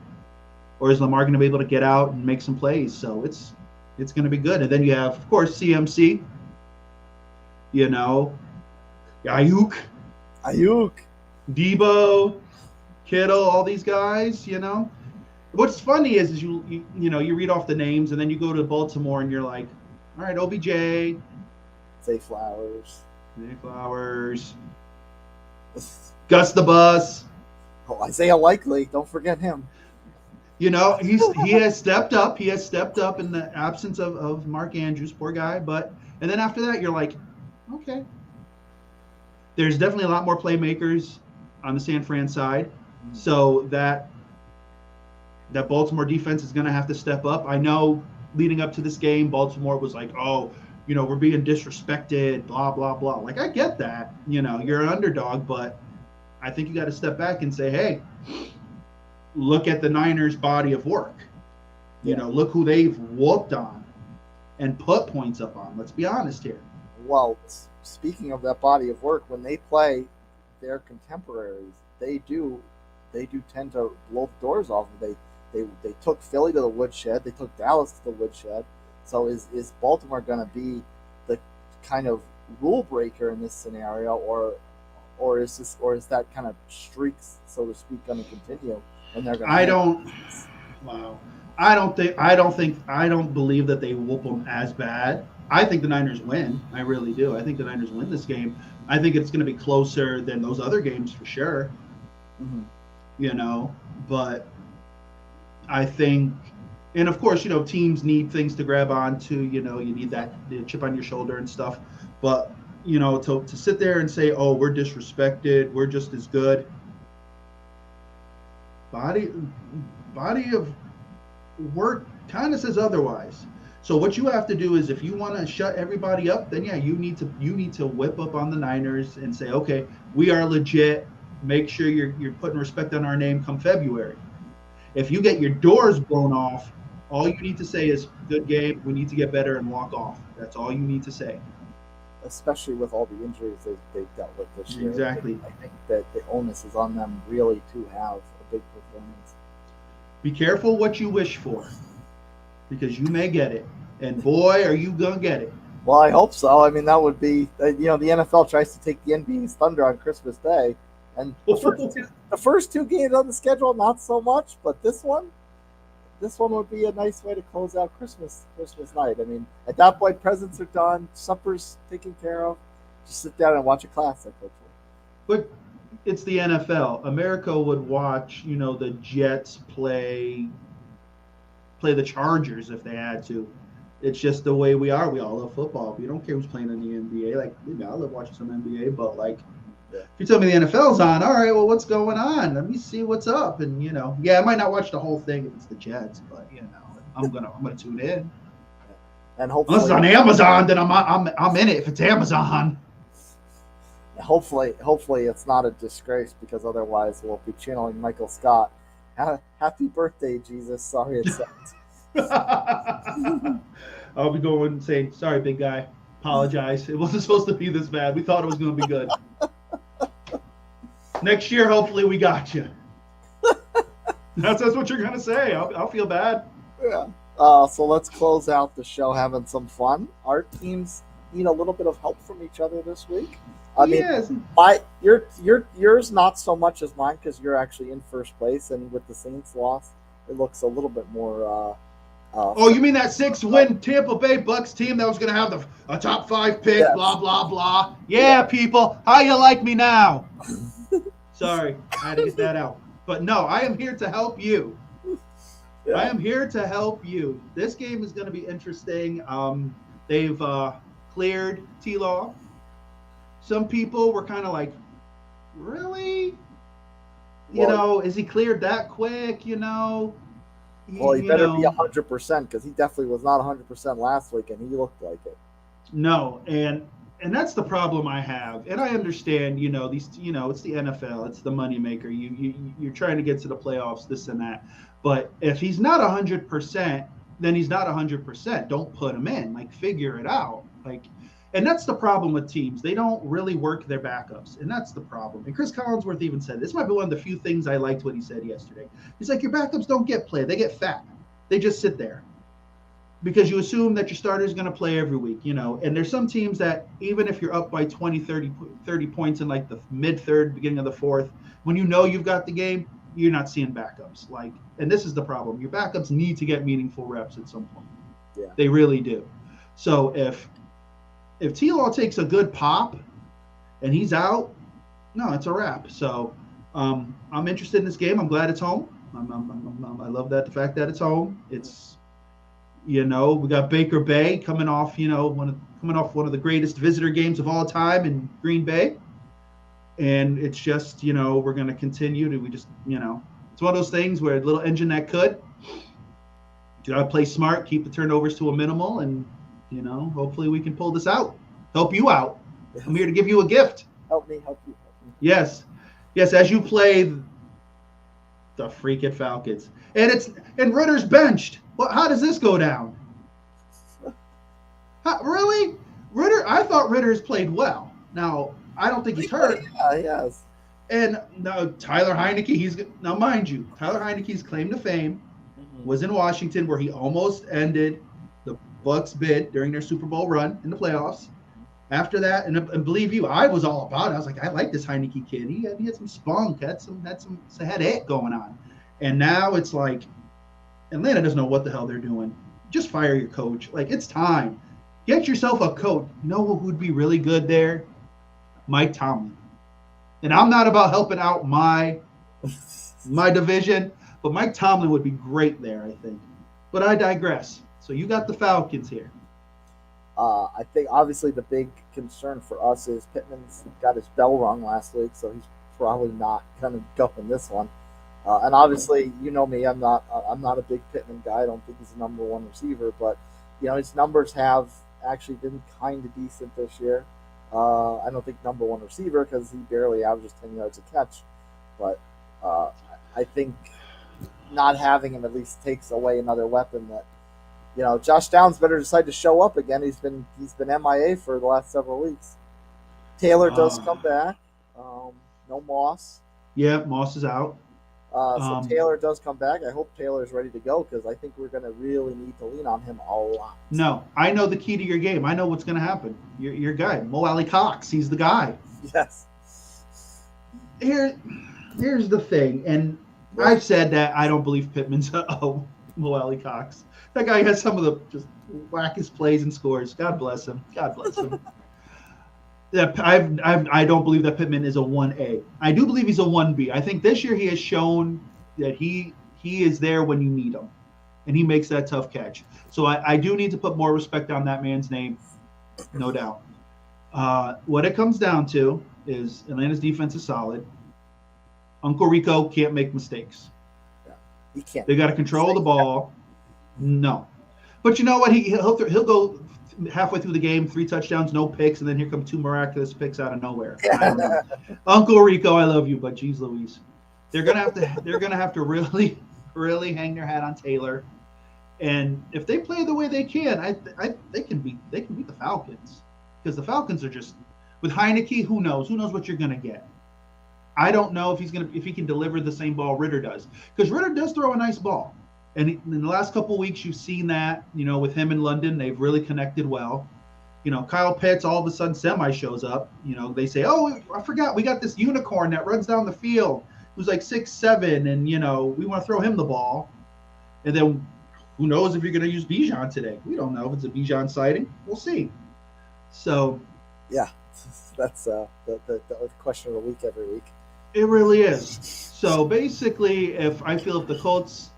or is Lamar going to be able to get out and make some plays? So it's going to be good. And then you have, of course, CMC, Ayuk, Debo, Kittle, all these guys, What's funny is you read off the names and then you go to Baltimore and you're like, all right, OBJ, Zay Flowers, Gus the Bus. Isaiah Likely. Don't forget him. He has stepped up. He has stepped up in the absence of Mark Andrews, poor guy. But and then after that, you're like, okay, there's definitely a lot more playmakers on the San Fran side, so that Baltimore defense is going to have to step up. I know leading up to this game, Baltimore was like, oh, we're being disrespected, blah blah blah. Like I get that, you're an underdog, but I think you got to step back and say, hey, look at the Niners' body of work. Look who they've whooped on and put points up on. Let's be honest here. Well, speaking of that body of work, when they play their contemporaries, they do tend to blow the doors off. They took Philly to the woodshed. They took Dallas to the woodshed. So is Baltimore going to be the kind of rule breaker in this scenario, or is that kind of streak, so to speak, going to continue? And they're going. I don't. Wow. I don't believe that they whoop them as bad. I think the Niners win. I really do. I think the Niners win this game. I think it's going to be closer than those other games for sure. Mm-hmm. But I think, and of course, teams need things to grab onto. You need that chip on your shoulder and stuff. But to sit there and say, oh, we're disrespected, we're just as good. Body of work kind of says otherwise. So what you have to do is, if you want to shut everybody up, then you need to whip up on the Niners and say, okay, we are legit. Make sure you're putting respect on our name come February. If you get your doors blown off, all you need to say is, good game, we need to get better, and walk off. That's all you need to say. Especially with all the injuries they've dealt with this year. Exactly. I think that the onus is on them really to have a big performance. Be careful what you wish for, because you may get it. And boy, are you going to get it. Well, I hope so. I mean, that would be, the NFL tries to take the NBA's thunder on Christmas Day. And the first two games on the schedule, not so much, but this one would be a nice way to close out Christmas night. I mean, at that point, presents are done, supper's taken care of. Just sit down and watch a classic, hopefully. But it's the NFL. America would watch, the Jets play the Chargers if they had to. It's just the way we are. We all love football. We don't care who's playing in the NBA. Like, I love watching some NBA, but like, if you tell me the NFL's on, all right, well, what's going on? Let me see what's up. And I might not watch the whole thing if it's the Jets, but I'm gonna tune in. And hopefully, unless it's on Amazon, then I'm in it. If it's Amazon, hopefully it's not a disgrace, because otherwise we'll be channeling Michael Scott. Happy birthday, Jesus! Sorry it sucked. I'll be going and saying, sorry, big guy. Apologize. It wasn't supposed to be this bad. We thought it was going to be good. Next year, hopefully, we got you. That's what you're going to say. I'll feel bad. Yeah. So let's close out the show having some fun. Our teams need a little bit of help from each other this week. I mean, yours not so much as mine, because you're actually in first place, and with the Saints loss, it looks a little bit more. You mean that 6-win Tampa Bay Bucks team that was going to have a top 5 pick? Yes. Blah blah blah. Yeah, people, how you like me now? Sorry, I had to get that out. But no, I am here to help you. Yeah. I am here to help you. This game is going to be interesting. They've cleared T-Law. Some people were kind of like, really? Is he cleared that quick? Well, he better be 100%, because he definitely was not 100% last week, and he looked like it. No, and that's the problem I have. And I understand, it's the NFL, it's the moneymaker. You're trying to get to the playoffs, this and that. But if he's not 100%, then he's not 100%. Don't put him in. Like, figure it out. And that's the problem with teams. They don't really work their backups, and that's the problem. And Chris Collinsworth even said, this might be one of the few things I liked what he said yesterday. He's like, your backups don't get played. They get fat. They just sit there. Because you assume that your starter is going to play every week, And there's some teams that, even if you're up by 20, 30 points in like the mid-third, beginning of the fourth, when you've got the game, you're not seeing backups. And this is the problem. Your backups need to get meaningful reps at some point. Yeah. They really do. So if T-Law takes a good pop and he's out, no, it's a wrap. So I'm interested in this game. I'm glad it's home. I love that the fact that it's home. It's we got Baker Bay coming off coming off one of the greatest visitor games of all time in Green Bay, and it's just we're going to continue to we just it's one of those things where a little engine that could. You got to play smart, keep the turnovers to a minimal, and hopefully we can pull this out. Help you out. I'm here to give you a gift. Help me, help you, help me. Yes, as you play the freaking Falcons, and Ritter's benched. Well, how does this go down? Really, Ritter? I thought Ritter's played well. Now I don't think he's hurt. Yeah, yes. And now Tyler Heineke, now mind you, Tyler Heineke's claim to fame was in Washington, where he almost ended the Bucks bid during their Super Bowl run in the playoffs. After that, and believe you, I was all about it. I was like, I like this Heineke kid. He had some spunk, had it going on. And now it's like Atlanta doesn't know what the hell they're doing. Just fire your coach. Like, it's time. Get yourself a coach. You know who would be really good there? Mike Tomlin. And I'm not about helping out my division, but Mike Tomlin would be great there, I think. But I digress. So you got the Falcons here. I think obviously the big concern for us is Pittman's got his bell rung last week, so he's probably not going to go in this one. And obviously, you know me, I'm not a big Pittman guy. I don't think he's the number one receiver, but his numbers have actually been kind of decent this year. I don't think number one receiver because he barely averages 10 yards a catch, but I think not having him at least takes away another weapon that. Josh Downs better decide to show up again. He's been MIA for the last several weeks. Taylor does come back. No Moss. Yeah, Moss is out. So Taylor does come back. I hope Taylor's ready to go because I think we're going to really need to lean on him a lot. No, I know the key to your game. I know what's going to happen. Your guy, Mo Alley Cox, he's the guy. Yes. Here's the thing, and I've said that I don't believe Pittman's Mo Alley Cox. That guy has some of the just wackest plays and scores. God bless him. God bless him. I don't believe that Pittman is a 1A. I do believe he's a 1B. I think this year he has shown that he is there when you need him, and he makes that tough catch. So I do need to put more respect on that man's name, no doubt. What it comes down to is Atlanta's defense is solid. Uncle Rico can't make mistakes. Yeah, he can't. They got to control the ball. No. But you know what? He'll go halfway through the game, 3 touchdowns, no picks, and then here come 2 miraculous picks out of nowhere. I don't know. Uncle Rico, I love you, but geez Louise. They're gonna have to really, really hang their hat on Taylor. And if they play the way they can, they can beat the Falcons. Because the Falcons are just with Heineke, who knows? Who knows what you're gonna get? I don't know if he can deliver the same ball Ritter does. Because Ritter does throw a nice ball. And in the last couple of weeks, you've seen that, with him in London, they've really connected well. Kyle Pitts all of a sudden semi shows up. They say, oh, I forgot, we got this unicorn that runs down the field who's like 6'7", and, we want to throw him the ball. And then who knows if you're going to use Bijan today? We don't know if it's a Bijan sighting. We'll see. So. Yeah, that's the question of the week every week. It really is. So basically, if the Colts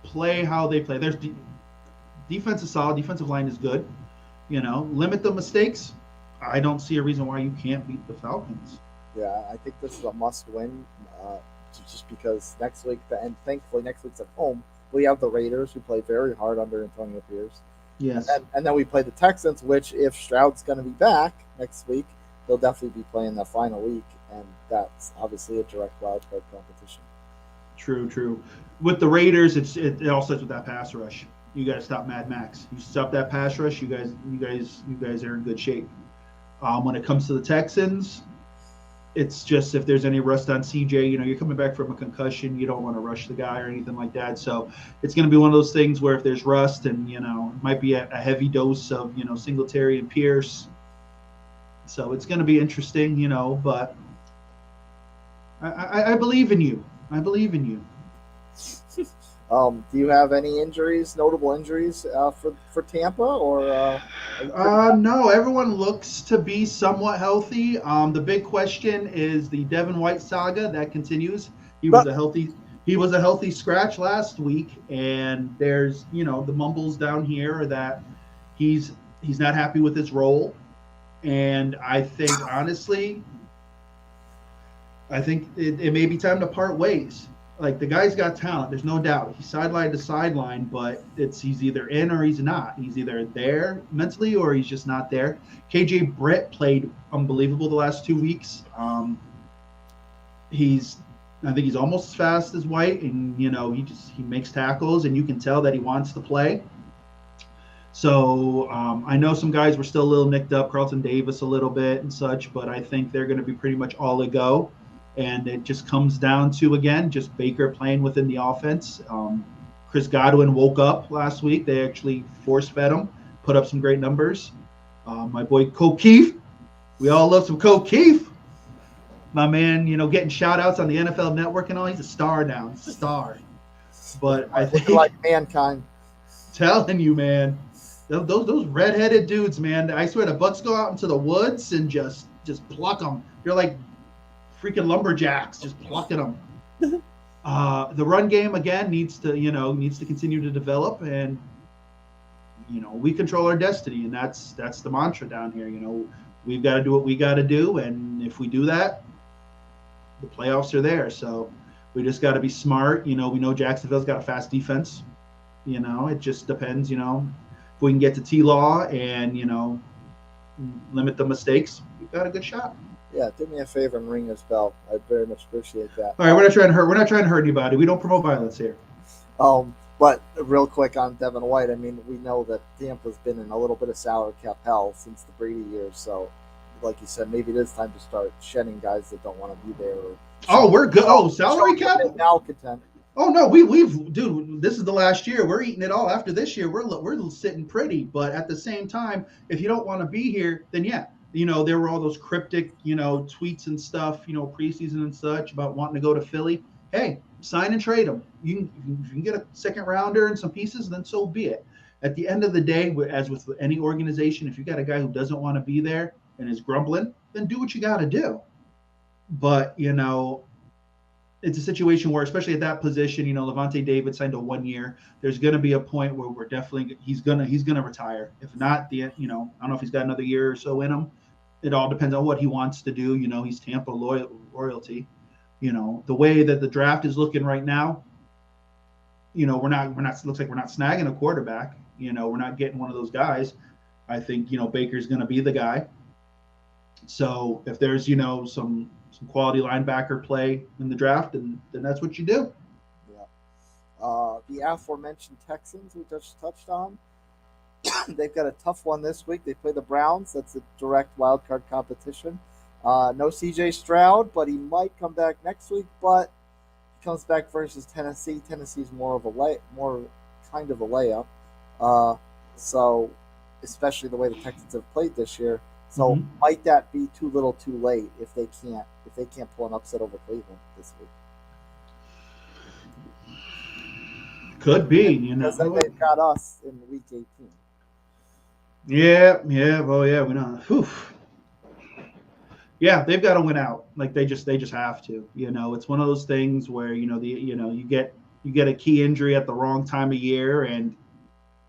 play how they play. There's defense is solid. Defensive line is good. Limit the mistakes. I don't see a reason why you can't beat the Falcons. Yeah, I think this is a must-win, just because next week, and thankfully next week's at home, we have the Raiders, who play very hard under Antonio Pierce. Yes. And then we play the Texans, which if Stroud's going to be back next week, they'll definitely be playing the final week, and that's obviously a direct wild card competition. True. With the Raiders, it all starts with that pass rush. You got to stop Mad Max. You stop that pass rush, you guys are in good shape. When it comes to the Texans, it's just if there's any rust on CJ, you're coming back from a concussion, you don't want to rush the guy or anything like that. So it's going to be one of those things where if there's rust and it might be a heavy dose of Singletary and Pierce. So it's going to be interesting, but I believe in you. I believe in you. Do you have any notable injuries for Tampa, or? No, everyone looks to be somewhat healthy. The big question is the Devin White saga that continues. He was a healthy he was a healthy scratch last week, and there's the mumbles down here that he's not happy with his role, and I think it may be time to part ways. Like the guy's got talent, there's no doubt. He's sideline to sideline, but he's either in or he's not. He's either there mentally or he's just not there. KJ Britt played unbelievable the last 2 weeks. He's I think he's almost as fast as White, and he makes tackles, and you can tell that he wants to play. So I know some guys were still a little nicked up, Carlton Davis a little bit and such, but I think they're going to be pretty much all a go. And it just comes down to, again, just Baker playing within the offense. Chris Godwin woke up last week. They actually force fed him, put up some great numbers. My boy Cole Keefe, we all love some Cole Keefe. My man, getting shout outs on the NFL Network and all. He's a star now. He's a star. But I think like mankind. Telling you, man. Those redheaded dudes, man. I swear the Bucks go out into the woods and just pluck them. You're like freaking lumberjacks, just plucking them. The run game again needs to continue to develop, and we control our destiny, and that's the mantra down here. We've got to do what we got to do, and if we do that, the playoffs are there. So we just got to be smart. We know Jacksonville's got a fast defense. It just depends. If we can get to T-Law and limit the mistakes, we've got a good shot. Yeah, do me a favor and ring his bell. I'd very much appreciate that. All right, we're not trying to hurt anybody. We don't promote violence here. But real quick on Devin White, I mean, we know that Tampa's been in a little bit of salary cap hell since the Brady years. So, like you said, maybe it is time to start shedding guys that don't want to be there. We're good. Salary cap now content. Oh no, we've dude. This is the last year. We're eating it all. After this year, we're sitting pretty. But at the same time, if you don't want to be here, then yeah, there were all those cryptic, tweets and stuff, preseason and such about wanting to go to Philly. Hey, sign and trade them. If you can get a second rounder and some pieces, then so be it. At the end of the day, as with any organization, if you got a guy who doesn't want to be there and is grumbling, then do what you got to do. But it's a situation where, especially at that position, Levante David signed a 1 year. There's going to be a point where he's gonna retire. If not, I don't know if he's got another year or so in him. It all depends on what he wants to do. He's Tampa royalty. The way that the draft is looking right now, we're not looks like we're not snagging a quarterback. We're not getting one of those guys. I think Baker's going to be the guy. So if there's some quality linebacker play in the draft, and then that's what you do. Yeah. The aforementioned Texans we just touched on, they've got a tough one this week. They play the Browns. That's a direct wild card competition. No C.J. Stroud, but he might come back next week. But he comes back versus Tennessee. Tennessee's more kind of a layup. So especially the way the Texans have played this year. So might that be too little, too late if they can't pull an upset over Cleveland this week? Could be, because they've got us in week 18. Yeah, well, yeah, we know. Whew. Yeah, they've got to win out. Like they just have to. It's one of those things where you get a key injury at the wrong time of year, and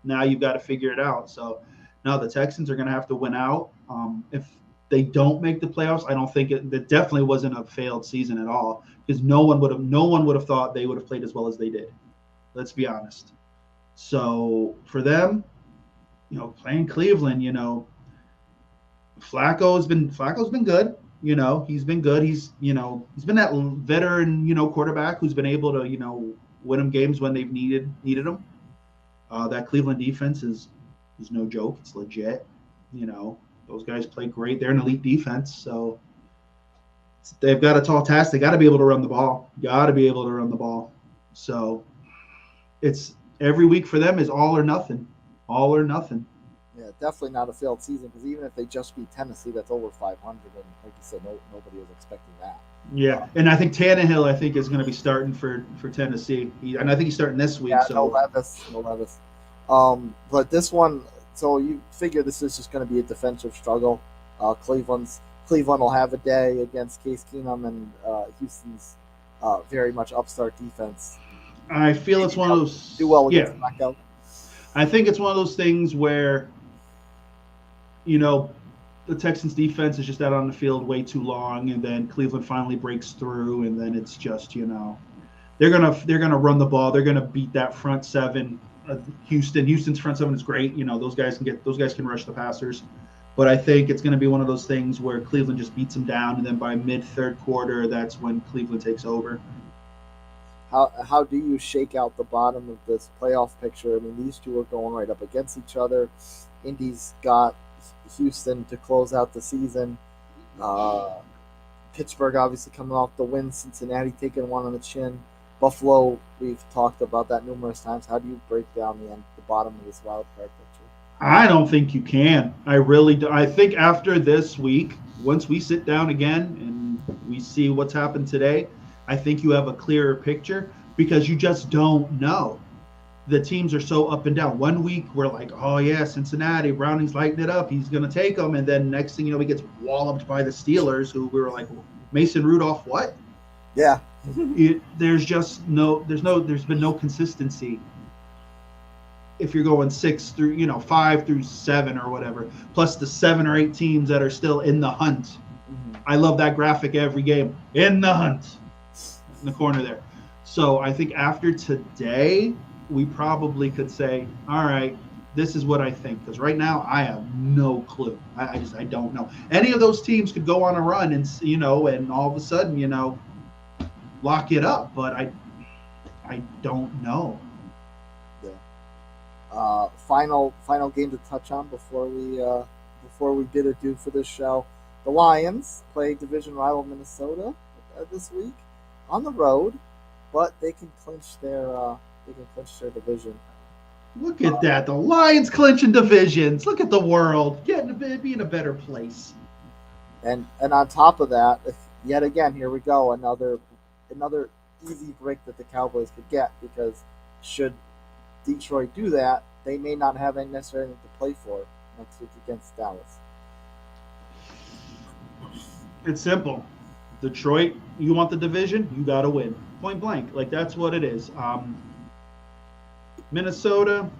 now you've got to figure it out. So now the Texans are going to have to win out. If they don't make the playoffs, I don't think it definitely wasn't a failed season at all, because no one would have thought they would have played as well as they did. Let's be honest. So for them, playing Cleveland, Flacco's been good. He's been good. He's been that veteran, quarterback who's been able to, win them games when they've needed them. That Cleveland defense is no joke. It's legit. Those guys play great. They're an elite defense, so they've got a tall task. They got to be able to run the ball. So it's every week for them is all or nothing. All or nothing. Yeah, definitely not a failed season, because even if they just beat Tennessee, that's over 500, and like you said, nobody was expecting that. Yeah, and I think Tannehill, is going to be starting for Tennessee, and I think he's starting this week. Yeah, so no Levis. But this one, so you figure this is just going to be a defensive struggle. Cleveland will have a day against Case Keenum and Houston's very much upstart defense. I feel it's Maybe one of they'll do those. well Yeah, against the knockout. I think it's one of those things where you know the Texans defense is just out on the field way too long, and then Cleveland finally breaks through, and then it's just they're gonna run the ball. They're gonna beat that front seven. Houston. Houston's front seven is great. Those guys can rush the passers. But I think it's going to be one of those things where Cleveland just beats them down, and then by mid third quarter, that's when Cleveland takes over. How do you shake out the bottom of this playoff picture? I mean, these two are going right up against each other. Indy's got Houston to close out the season. Uh, Pittsburgh obviously coming off the win. Cincinnati taking one on the chin. Buffalo, we've talked about that numerous times. How do you break down the bottom of this wild card picture? I don't think you can. I really do. I think after this week, once we sit down again and we see what's happened today, I think you have a clearer picture because you just don't know. The teams are so up and down. One week we're like, oh yeah, Cincinnati, Browning's lighting it up. He's going to take them. And then next thing you know, he gets walloped by the Steelers, who we were like, Mason Rudolph, what? Yeah. There's been no consistency if you're going 5 through 7 or whatever, plus the 7 or 8 teams that are still in the hunt. Mm-hmm. I love that graphic every game. In the hunt. In the corner there. So I think after today, we probably could say, all right, this is what I think. Because right now, I have no clue. I don't know. Any of those teams could go on a run and all of a sudden, lock it up. But I don't know. Final game to touch on before we bid adieu for this show. The Lions play division rival Minnesota this week on the road, but they can clinch their division. Look at that! The Lions clinching divisions. Look at the world be in a better place. And on top of that, yet again, here we go, another easy break that the Cowboys could get, because should Detroit do that, they may not have any necessarily to play for next week against Dallas. It's simple. Detroit, you want the division, you got to win. Point blank. Like, that's what it is. Minnesota,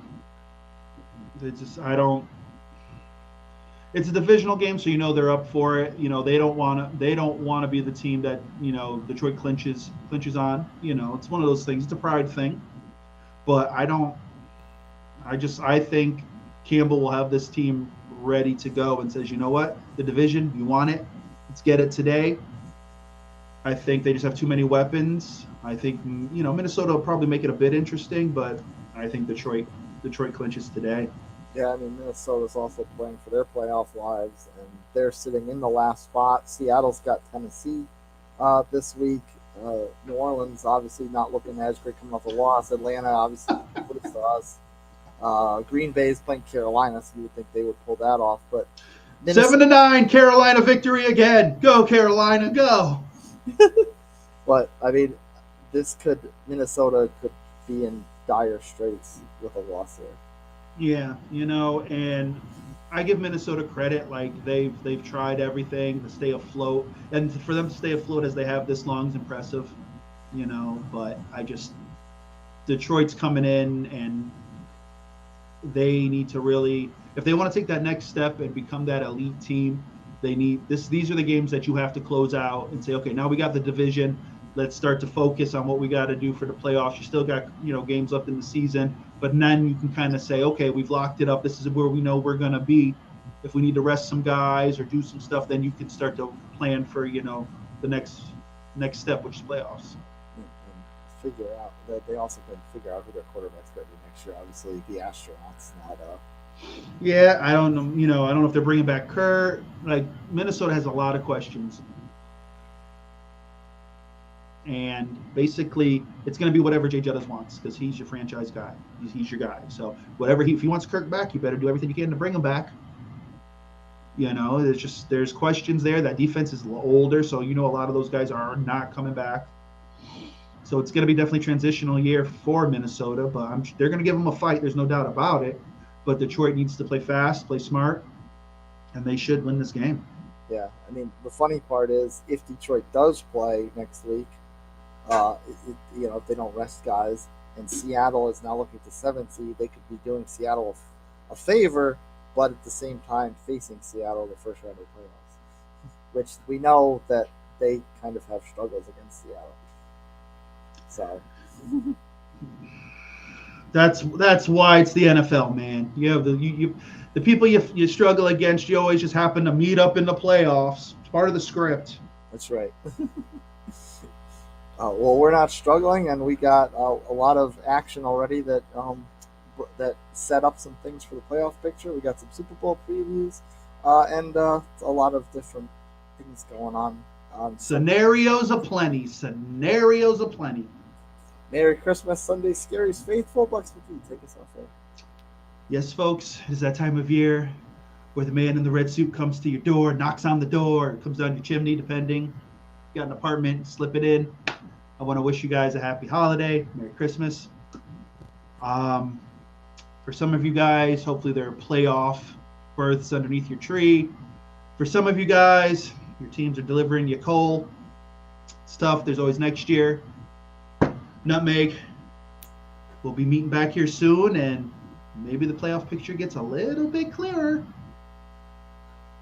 it's a divisional game, so they're up for it. They don't want to be the team that, Detroit clinches on. It's one of those things. It's a pride thing. But I think Campbell will have this team ready to go and says, you know what, the division, you want it, let's get it today. I think they just have too many weapons. I think, Minnesota will probably make it a bit interesting, but I think Detroit clinches today. Yeah, I mean, Minnesota's also playing for their playoff lives, and they're sitting in the last spot. Seattle's got Tennessee this week. New Orleans obviously not looking as great coming off a loss. Atlanta obviously would to us. Green Bay's playing Carolina, so you would think they would pull that off. But 7-9, Carolina victory again. Go Carolina, go. But I mean, Minnesota could be in dire straits with a loss there. Yeah, and I give Minnesota credit. Like, they've tried everything to stay afloat, and for them to stay afloat as they have this long is impressive. But Detroit's coming in, and they need to really, if they want to take that next step and become that elite team, they need this. These are the games that you have to close out and say, okay, now we got the division. Let's start to focus on what we got to do for the playoffs. You still got, games left in the season, but then you can kind of say, okay, we've locked it up. This is where we know we're going to be. If we need to rest some guys or do some stuff, then you can start to plan for, the next step, which is playoffs. And figure out that they also can figure out who their quarterback's going to be next year. Obviously, the astronauts not up. Yeah, I don't know. I don't know if they're bringing back Kerr. Like, Minnesota has a lot of questions. And basically, it's going to be whatever Jay Jettis wants, because he's your franchise guy. He's your guy. So if he wants Kirk back, you better do everything you can to bring him back. There's questions there. That defense is older, so a lot of those guys are not coming back. So it's going to be definitely a transitional year for Minnesota, but they're going to give them a fight. There's no doubt about it. But Detroit needs to play fast, play smart, and they should win this game. Yeah, I mean, the funny part is, if Detroit does play next week, If they don't rest guys, and Seattle is now looking to 7 seed, they could be doing Seattle a favor, but at the same time facing Seattle in the first round of the playoffs, which we know that they kind of have struggles against Seattle. So That's why it's the NFL, man. You have the people you struggle against. You always just happen to meet up in the playoffs. It's part of the script. that's right. Well, we're not struggling, and we got a lot of action already that set up some things for the playoff picture. We got some Super Bowl previews, and a lot of different things going on. Scenarios aplenty. Scenarios aplenty. Merry Christmas, Sunday, Scaries faithful. Bucks McGee, take us off there. Yes, folks, it's that time of year where the man in the red suit comes to your door, knocks on the door, comes down your chimney, depending. You got an apartment, slip it in. I want to wish you guys a happy holiday, Merry Christmas. For some of you guys, hopefully there are playoff berths underneath your tree. For some of you guys, your teams are delivering you coal stuff. There's always next year. Nutmeg. We'll be meeting back here soon, and maybe the playoff picture gets a little bit clearer.